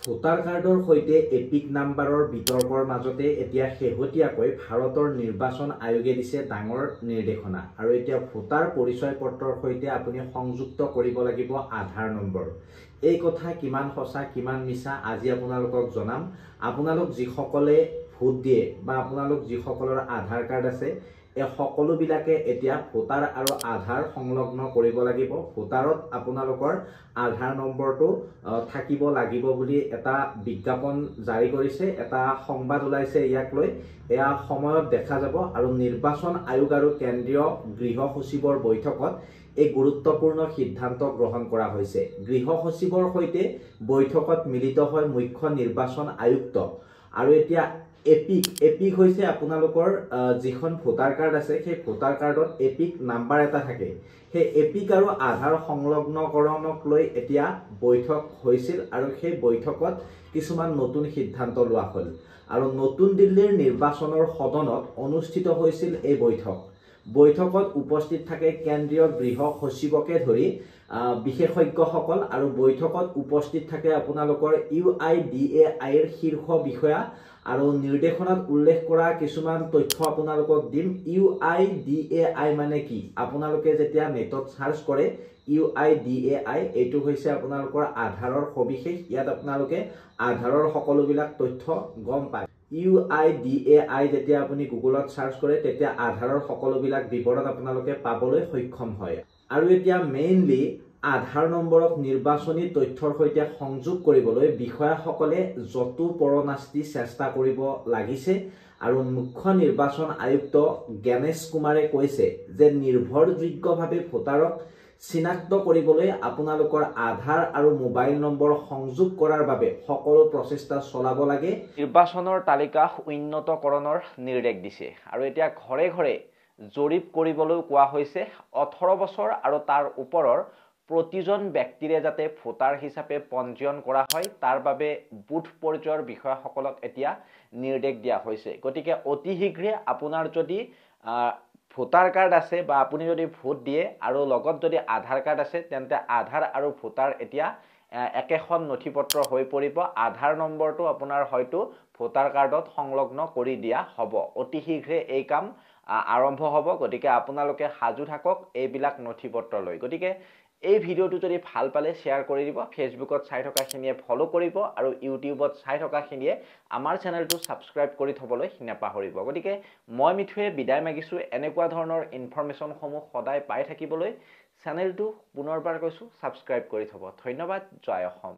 Voter কাৰ্ডৰ সৈতে epic নাম্বাৰৰ বিতৰ্কৰ মাজতে এতিয়া শেহতীয়াকৈ ভাৰতৰ নিৰ্বাচন আয়োগে দিছে ডাঙৰ নিৰ্দেশনা আৰু এতিয়া ভোটাৰ পৰিচয় পত্ৰৰ সৈতে আপুনি সংযুক্ত কৰিব লাগিব আধাৰ নম্বৰ। এই কথা কিমান সঁচা কিমান মিছা আজি আপোনালোকক জনাম। আপোনালোক যিসকলে ভোট দিয়ে বা আপোনালোক যিসকলৰ আধাৰ কাৰ্ড আছে এই সকলোবিলাকে এতিয়া ভোটাৰ আৰু আধাৰ সংলগ্ন কৰিব লাগিব। ভোটাৰত আপোনালোকৰ আধাৰ নম্বৰটো থাকিব লাগিব বুলি এটা বিজ্ঞাপন জাৰি কৰিছে, এটা সংবাদ ওলাইছে ইয়াক লৈ। এয়া সময়ত দেখা যাব আৰু নিৰ্বাচন আয়োগ আৰু কেন্দ্ৰীয় গৃহ সচিবৰ বৈঠকত এই গুৰুত্বপূৰ্ণ সিদ্ধান্ত গ্ৰহণ কৰা হৈছে। গৃহ সচিবৰ সৈতে বৈঠকত মিলিত হয় মুখ্য নিৰ্বাচন আয়ুক্ত আৰু এতিয়া এপিক হৈছে আপোনালোকৰ যিখন ভোটাৰ কাৰ্ড আছে সেই ভোটাৰ কাৰ্ডত এপিক নাম্বাৰ এটা থাকে। সেই এপিক আৰু আধাৰ সংলগ্নকৰণক লৈ এতিয়া বৈঠক হৈছিল আৰু সেই বৈঠকত কিছুমান নতুন সিদ্ধান্ত লোৱা হ'ল আৰু নতুন দিল্লীৰ নিৰ্বাচনৰ সদনত অনুষ্ঠিত হৈছিল এই বৈঠকত উপস্থিত থাকে কেন্দ্ৰীয় গৃহ সচিবকে ধৰি বিশেষজ্ঞসকল আৰু বৈঠকত উপস্থিত থাকে আপোনালোকৰ UIDAIৰ শীৰ্ষ বিষয়া আৰু নিৰ্দেশনাত উল্লেখ কৰা কিছুমান তথ্য আপোনালোকক দিম। UIDAI মানে কি? আপোনালোকে যেতিয়া নেটত সাৰ্চ কৰে UIDAI এইটো হৈছে আপোনালোকৰ আধাৰৰ সবিশেষ। ইয়াত আপোনালোকে আধাৰৰ সকলোবিলাক তথ্য গম পায়। UIDAI যেতিয়া আপুনি গুগলত সাৰ্চ কৰে তেতিয়া আধাৰৰ সকলোবিলাক বিৱৰণ আপোনালোকে পাবলৈ সক্ষম হয়। আৰু এতিয়া মেইনলি আধাৰ নম্বৰক নিৰ্বাচনী তথ্যৰ সৈতে সংযোগ কৰিবলৈ বিষয়াসকলে যতুপৰনাস্তি চেষ্টা কৰিব লাগিছে আৰু মুখ্য নিৰ্বাচন আয়ুক্ত জ্ঞানেশ কুমাৰে কৈছে যে নিৰ্ভৰযোগ্যভাৱে ভোটাৰক চিনাক্ত কৰিবলৈ আপোনালোকৰ আধাৰ আৰু মোবাইল নম্বৰ সংযোগ কৰাৰ বাবে সকলো প্ৰচেষ্টা চলাব লাগে। নিৰ্বাচনৰ তালিকা উন্নতকৰণৰ নিৰ্দেশ দিছে আৰু এতিয়া ঘৰে ঘৰে জৰীপ কৰিবলৈ কোৱা হৈছে। 18 বছৰ আৰু তাৰ ওপৰৰ প্ৰতিজন ব্যক্তিৰে যাতে ভোটাৰ হিচাপে পঞ্জীয়ন কৰা হয় তাৰ বাবে বুথ পৰ্যায়ৰ বিষয়াসকলক এতিয়া নিৰ্দেশ দিয়া হৈছে। গতিকে অতি শীঘ্ৰে আপোনাৰ যদি ভোটাৰ কাৰ্ড আছে বা আপুনি যদি ভোট দিয়ে আৰু লগত যদি আধাৰ কাৰ্ড আছে তেন্তে আধাৰ আৰু ভোটাৰ এতিয়া একেখন নথিপত্ৰ হৈ পৰিব। আধাৰ নম্বৰটো আপোনাৰ হয়তো ভোটাৰ কাৰ্ডত সংলগ্ন কৰি দিয়া হ'ব। অতি শীঘ্ৰে এই কাম আৰম্ভ হ'ব। গতিকে আপোনালোকে সাজু থাকক এইবিলাক নথিপত্ৰ লৈ। গতিকে এই ভিডিঅ'টো যদি ভাল পালে শ্বেয়াৰ কৰি দিব। ফেচবুকত চাই থকাখিনিয়ে ফ'ল' কৰিব আৰু ইউটিউবত চাই থকাখিনিয়ে আমাৰ চেনেলটো ছাবস্ক্ৰাইব কৰি থ'বলৈ নাপাহৰিব। গতিকে মই মিঠুৱে বিদায় মাগিছোঁ। এনেকুৱা ধৰণৰ ইনফৰমেশ্যনসমূহ সদায় পাই থাকিবলৈ চেনেলটো পুনৰবাৰ কৈছোঁ ছাবস্ক্ৰাইব কৰি থ'ব। ধন্যবাদ। জয় অসম।